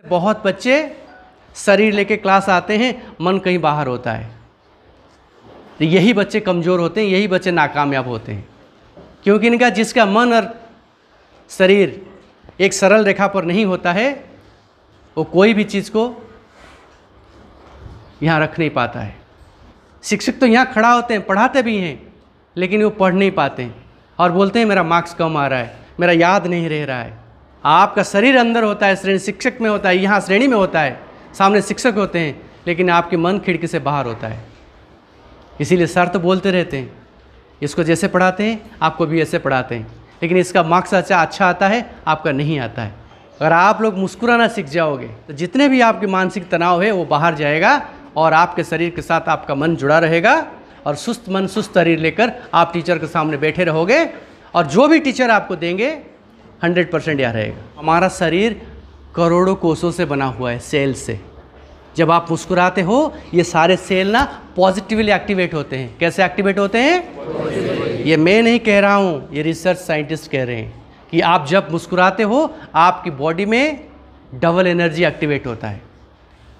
बहुत बच्चे शरीर लेके क्लास आते हैं, मन कहीं बाहर होता है। तो यही बच्चे कमज़ोर होते हैं, यही बच्चे नाकामयाब होते हैं, क्योंकि इनका जिसका मन और शरीर एक सरल रेखा पर नहीं होता है, वो कोई भी चीज़ को यहाँ रख नहीं पाता है। शिक्षक तो यहाँ खड़ा होते हैं, पढ़ाते भी हैं, लेकिन वो पढ़ नहीं पाते हैं और बोलते हैं मेरा मार्क्स कम आ रहा है, मेरा याद नहीं रह रहा है। आपका शरीर अंदर होता है, श्रेणी शिक्षक में होता है, यहाँ श्रेणी में होता है, सामने शिक्षक होते हैं, लेकिन आपके मन खिड़की से बाहर होता है। इसीलिए सर तो बोलते रहते हैं, इसको जैसे पढ़ाते हैं आपको भी ऐसे पढ़ाते हैं, लेकिन इसका मार्क्स अच्छा आता है, आपका नहीं आता है। अगर आप लोग मुस्कुराना सीख जाओगे तो जितने भी आपके मानसिक तनाव है वो बाहर जाएगा और आपके शरीर के साथ आपका मन जुड़ा रहेगा और सुस्त मन सुस्त शरीर लेकर आप टीचर के सामने बैठे रहोगे और जो भी टीचर आपको देंगे 100% यहाँ रहेगा। हमारा शरीर करोड़ों कोषों से बना हुआ है, सेल से। जब आप मुस्कुराते हो ये सारे सेल ना पॉजिटिवली एक्टिवेट होते हैं। कैसे एक्टिवेट होते हैं? ये मैं नहीं कह रहा हूँ, ये रिसर्च साइंटिस्ट कह रहे हैं कि आप जब मुस्कुराते हो आपकी बॉडी में डबल एनर्जी एक्टिवेट होता है।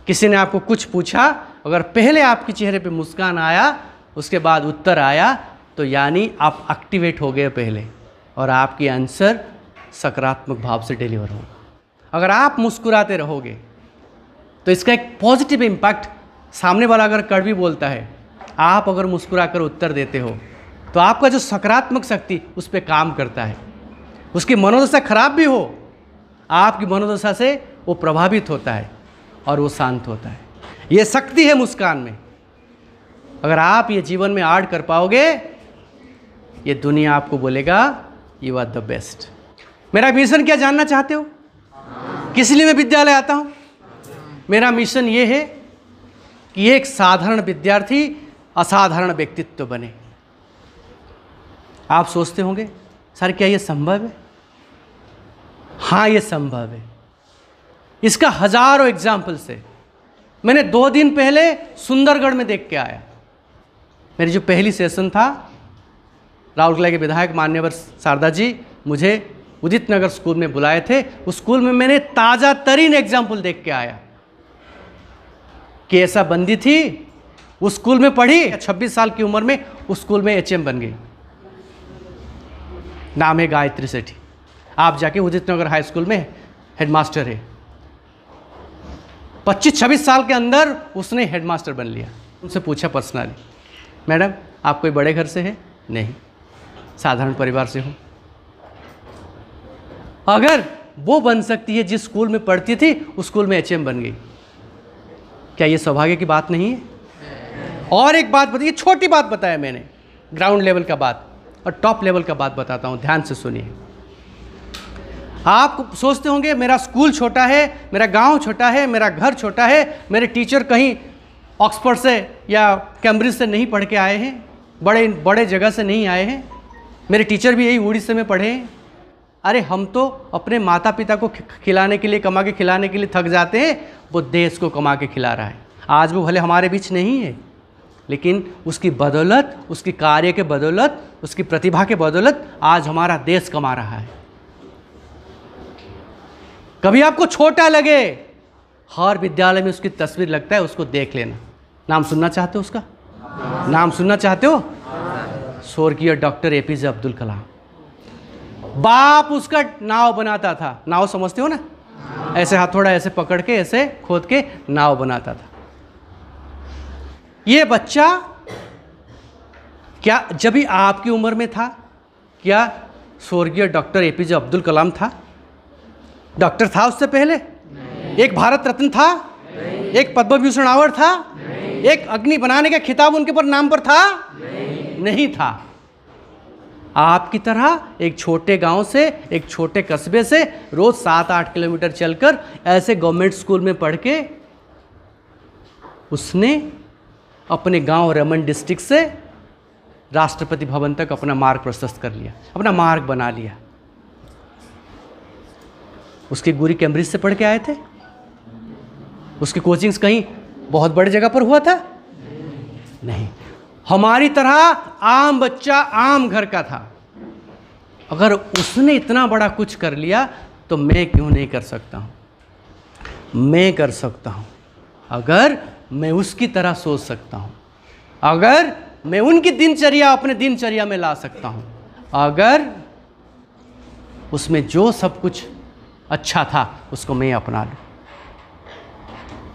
किसी ने आपको कुछ पूछा, अगर पहले आपके चेहरे पे मुस्कान आया उसके बाद उत्तर आया तो यानी आप एक्टिवेट हो गए पहले और आपकी आंसर सकारात्मक भाव से डिलीवर होगा। अगर आप मुस्कुराते रहोगे तो इसका एक पॉजिटिव इम्पैक्ट, सामने वाला अगर कड़वी बोलता है, आप अगर मुस्कुराकर उत्तर देते हो तो आपका जो सकारात्मक शक्ति उस पर काम करता है। उसकी मनोदशा खराब भी हो, आपकी मनोदशा से वो प्रभावित होता है और वो शांत होता है। ये शक्ति है मुस्कान में। अगर आप ये जीवन में ऐड कर पाओगे, ये दुनिया आपको बोलेगा यू आर द बेस्ट। मेरा मिशन क्या जानना चाहते हो? किस लिए मैं विद्यालय आता हूँ? मेरा मिशन ये है कि एक साधारण विद्यार्थी असाधारण व्यक्तित्व बने। आप सोचते होंगे सर क्या ये संभव है? हाँ, ये संभव है। इसका हजारों एग्जाम्पल्स है। मैंने 2 दिन पहले सुंदरगढ़ में देख के आया। मेरी जो पहली सेशन था, राउर किला के विधायक मान्यवर शारदा जी मुझे उदित नगर स्कूल में बुलाए थे। उस स्कूल में मैंने ताज़ा तरीन एग्जाम्पल देख के आया कि ऐसा बंदी थी, उस स्कूल में पढ़ी, 26 साल की उम्र में उस स्कूल में HM बन गई। नाम है गायत्री सेठी। आप जाके उदित नगर हाई स्कूल में हेडमास्टर है। 25-26 साल के अंदर उसने हेडमास्टर बन लिया। उनसे पूछा पर्सनली, मैडम आप कोई बड़े घर से है? नहीं, साधारण परिवार से हूँ। अगर वो बन सकती है जिस स्कूल में पढ़ती थी उस स्कूल में HM बन गई, क्या ये सौभाग्य की बात नहीं है? और एक बात बताइए, छोटी बात बताया मैंने, ग्राउंड लेवल का बात, और टॉप लेवल का बात बताता हूँ, ध्यान से सुनिए। आप सोचते होंगे मेरा स्कूल छोटा है, मेरा गांव छोटा है, मेरा घर छोटा है, मेरे टीचर कहीं ऑक्सफोर्ड से या कैम्ब्रिज से नहीं पढ़ के आए हैं, बड़े बड़े जगह से नहीं आए हैं, मेरे टीचर भी यही उड़ीसा में पढ़े हैं। अरे हम तो अपने माता पिता को खिलाने के लिए, कमा के खिलाने के लिए थक जाते हैं, वो देश को कमा के खिला रहा है। आज वो भले हमारे बीच नहीं है, लेकिन उसकी बदौलत, उसकी कार्य के बदौलत, उसकी प्रतिभा के बदौलत आज हमारा देश कमा रहा है। कभी आपको छोटा लगे, हर विद्यालय में उसकी तस्वीर लगता है, उसको देख लेना। नाम सुनना चाहते हो उसका? नाम सुनना चाहते हो? स्वर्गीय डॉक्टर APJ अब्दुल कलाम। बाप उसका नाव बनाता था। नाव समझते हो ना? ऐसे हथौड़ा ऐसे पकड़ के, ऐसे खोद के नाव बनाता था। ये बच्चा क्या जब भी आपकी उम्र में था, क्या स्वर्गीय डॉक्टर APJ अब्दुल कलाम था? डॉक्टर था उससे पहले? एक भारत रत्न था? एक पद्म भूषण अवार्ड था? एक अग्नि बनाने का खिताब उनके पर नाम पर था? नहीं था। आपकी तरह एक छोटे गांव से, एक छोटे कस्बे से रोज 7-8 किलोमीटर चलकर ऐसे गवर्नमेंट स्कूल में पढ़ के उसने अपने गांव रमन डिस्ट्रिक्ट से राष्ट्रपति भवन तक अपना मार्ग प्रशस्त कर लिया, अपना मार्ग बना लिया। उसके गुरु कैम्ब्रिज से पढ़ के आए थे? उसकी कोचिंग्स कहीं बहुत बड़ी जगह पर हुआ था? नहीं। हमारी तरह आम बच्चा, आम घर का था। अगर उसने इतना बड़ा कुछ कर लिया तो मैं क्यों नहीं कर सकता हूँ? मैं कर सकता हूँ अगर मैं उसकी तरह सोच सकता हूँ, अगर मैं उनकी दिनचर्या अपने दिनचर्या में ला सकता हूँ, अगर उसमें जो सब कुछ अच्छा था उसको मैं अपना लूँ,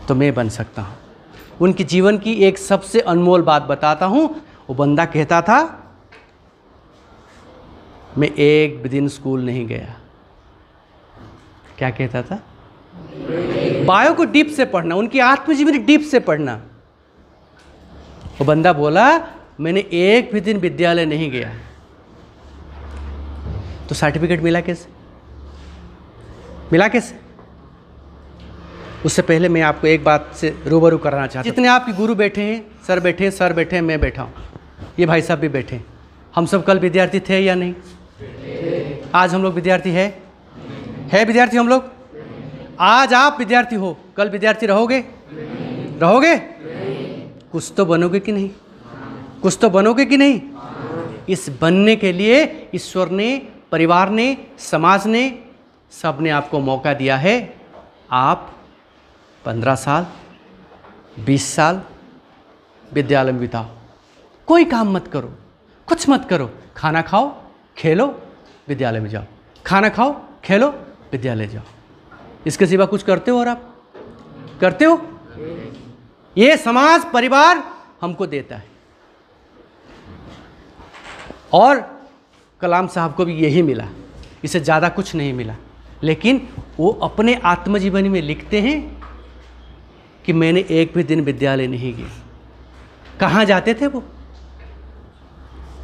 तो मैं बन सकता हूँ। उनके जीवन की एक सबसे अनमोल बात बताता हूँ। वो बंदा कहता था, मैं एक भी दिन स्कूल नहीं गया। क्या कहता था? बायो को डीप से पढ़ना, उनकी आत्मजीवनी डीप से पढ़ना। वो बंदा बोला, मैंने एक भी दिन विद्यालय नहीं गया। तो सर्टिफिकेट मिला कैसे? मिला कैसे? उससे पहले मैं आपको एक बात से रूबरू कराना चाहता हूँ। जितने आपके गुरु बैठे हैं, सर बैठे हैं, सर बैठे हैं, मैं बैठा हूँ, ये भाई साहब भी बैठे हैं, हम सब कल विद्यार्थी थे या नहीं? आज हम लोग विद्यार्थी है विद्यार्थी हम लोग? आज आप विद्यार्थी हो, कल विद्यार्थी रहोगे? रहोगे? कुछ तो बनोगे कि नहीं? कुछ तो बनोगे कि नहीं? इस बनने के लिए ईश्वर ने, परिवार ने, समाज ने, सब ने आपको मौका दिया है। आप 15 साल 20 साल विद्यालय में बिताओ, कोई काम मत करो, कुछ मत करो, खाना खाओ, खेलो, विद्यालय में जाओ, खाना खाओ, खेलो, विद्यालय जाओ। इसके सिवा कुछ करते हो? और आप करते हो? ये समाज परिवार हमको देता है। और कलाम साहब को भी यही मिला, इससे ज़्यादा कुछ नहीं मिला। लेकिन वो अपने आत्मजीवनी में लिखते हैं कि मैंने एक भी दिन विद्यालय नहीं गया। कहाँ जाते थे वो?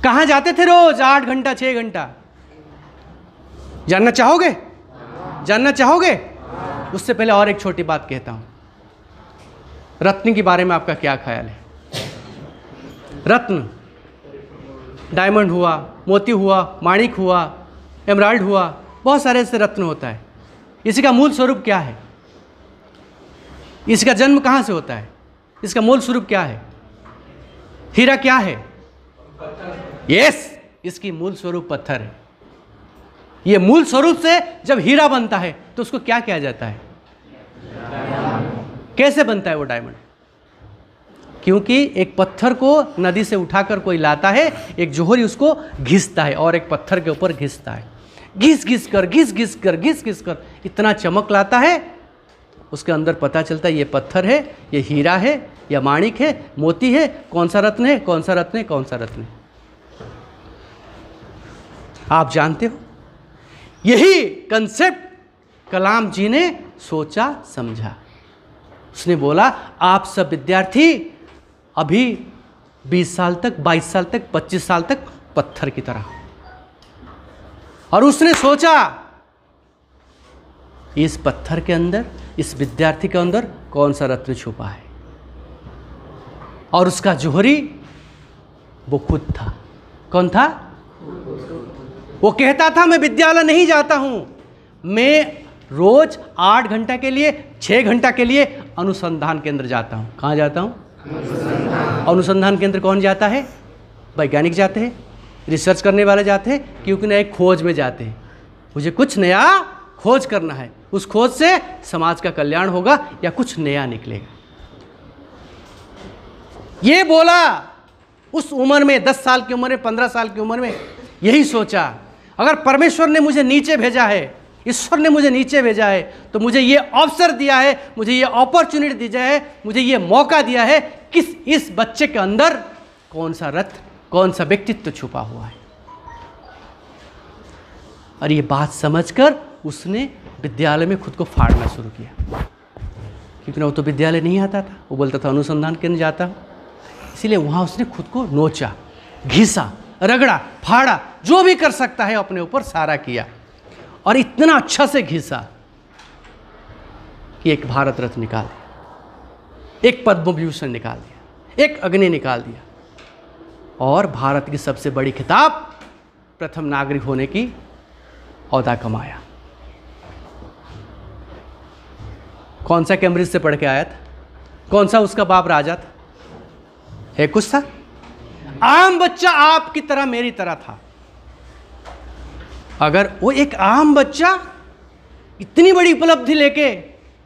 कहाँ जाते थे रोज 8 घंटा 6 घंटा? जानना चाहोगे? जानना चाहोगे? उससे पहले और एक छोटी बात कहता हूं। रत्न के बारे में आपका क्या ख्याल है? रत्न, डायमंड हुआ, मोती हुआ, माणिक हुआ, एमराल्ड हुआ, बहुत सारे ऐसे रत्न होता है। इसी का मूल स्वरूप क्या है? इसका जन्म कहाँ से होता है? इसका मूल स्वरूप क्या है? हीरा क्या है? यस, इसकी मूल स्वरूप पत्थर है। ये मूल स्वरूप से जब हीरा बनता है तो उसको क्या किया जाता है? कैसे बनता है वो डायमंड? क्योंकि एक पत्थर को नदी से उठाकर कोई लाता है, एक जोहरी उसको घिसता है और एक पत्थर के ऊपर घिसता है, घिस घिस कर इतना चमक लाता है, उसके अंदर पता चलता है ये पत्थर है, ये हीरा है, या माणिक है, मोती है, कौन सा रत्न है, कौन सा रत्न है, कौन सा रत्न है। आप जानते हो, यही कंसेप्ट कलाम जी ने सोचा समझा। उसने बोला, आप सब विद्यार्थी अभी 20 साल तक, 22 साल तक, 25 साल तक पत्थर की तरह। और उसने सोचा इस पत्थर के अंदर, इस विद्यार्थी के अंदर कौन सा रत्न छुपा है। और उसका जोहरी वो खुद था। कौन था? वो कहता था, मैं विद्यालय नहीं जाता हूं, मैं रोज 8 घंटा के लिए, 6 घंटा के लिए अनुसंधान केंद्र जाता हूं। कहां जाता हूं? अनुसंधान केंद्र कौन जाता है? वैज्ञानिक जाते हैं, रिसर्च करने वाले जाते हैं, क्योंकि नए खोज में जाते हैं। मुझे कुछ नया खोज करना है, उस खोज से समाज का कल्याण होगा या कुछ नया निकलेगा। ये बोला उस उम्र में, 10 साल की उम्र में, 15 साल की उम्र में यही सोचा, अगर परमेश्वर ने मुझे नीचे भेजा है, ईश्वर ने मुझे नीचे भेजा है, तो मुझे ये अवसर दिया है, मुझे ये अपॉर्चुनिटी दी है, मुझे ये मौका दिया है, किस इस बच्चे के अंदर कौन सा रत्न, कौन सा व्यक्तित्व छुपा हुआ है। और ये बात समझकर उसने विद्यालय में खुद को फाड़ना शुरू किया, क्योंकि वो तो विद्यालय नहीं आता था, वो बोलता था अनुसंधान केंद्र जाता हूँ। इसीलिए वहाँ उसने खुद को नोचा, घिसा, रगड़ा, फाड़ा, जो भी कर सकता है अपने ऊपर सारा किया, और इतना अच्छा से घिसा कि एक भारत रत्न निकाल दिया, एक पद्म विभूषण निकाल दिया, एक अग्नि निकाल दिया, और भारत की सबसे बड़ी खिताब, प्रथम नागरिक होने की औहदा कमाया। कौन सा कैम्ब्रिज से पढ़ के आया था? कौन सा उसका बाप राजा था? है कुछ था? आम बच्चा आपकी तरह, मेरी तरह था। अगर वो एक आम बच्चा इतनी बड़ी उपलब्धि लेके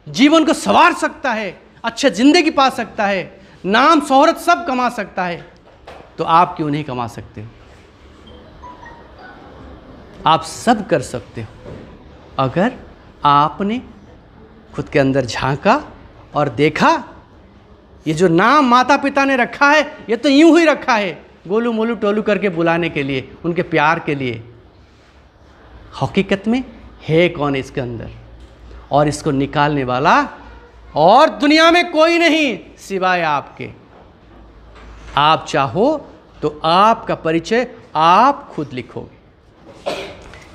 जीवन को संवार सकता है, अच्छी जिंदगी पा सकता है, नाम शोहरत सब कमा सकता है, तो आप क्यों नहीं कमा सकते हो? आप सब कर सकते हो अगर आपने खुद के अंदर झांका और देखा ये जो नाम माता पिता ने रखा है ये तो यूं ही रखा है गोलू मोलू टोलू करके बुलाने के लिए, उनके प्यार के लिए। हकीकत में है कौन इसके अंदर, और इसको निकालने वाला और दुनिया में कोई नहीं सिवाय आपके। आप चाहो तो आपका परिचय आप खुद लिखोगे।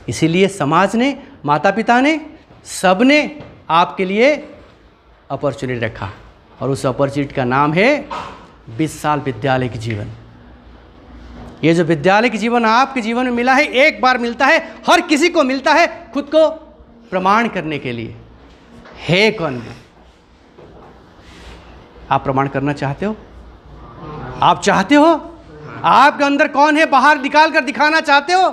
इसीलिए समाज ने, माता पिता ने, सब ने आपके लिए अपॉर्चुनिटी रखा, और उस अपॉर्चुनिटी का नाम है 20 साल विद्यालय की जीवन। ये जो विद्यालय की जीवन आपके जीवन में मिला है, एक बार मिलता है, हर किसी को मिलता है खुद को प्रमाण करने के लिए। है कौन है? आप प्रमाण करना चाहते हो? आप चाहते हो? आपके अंदर कौन है बाहर निकाल कर दिखाना चाहते हो?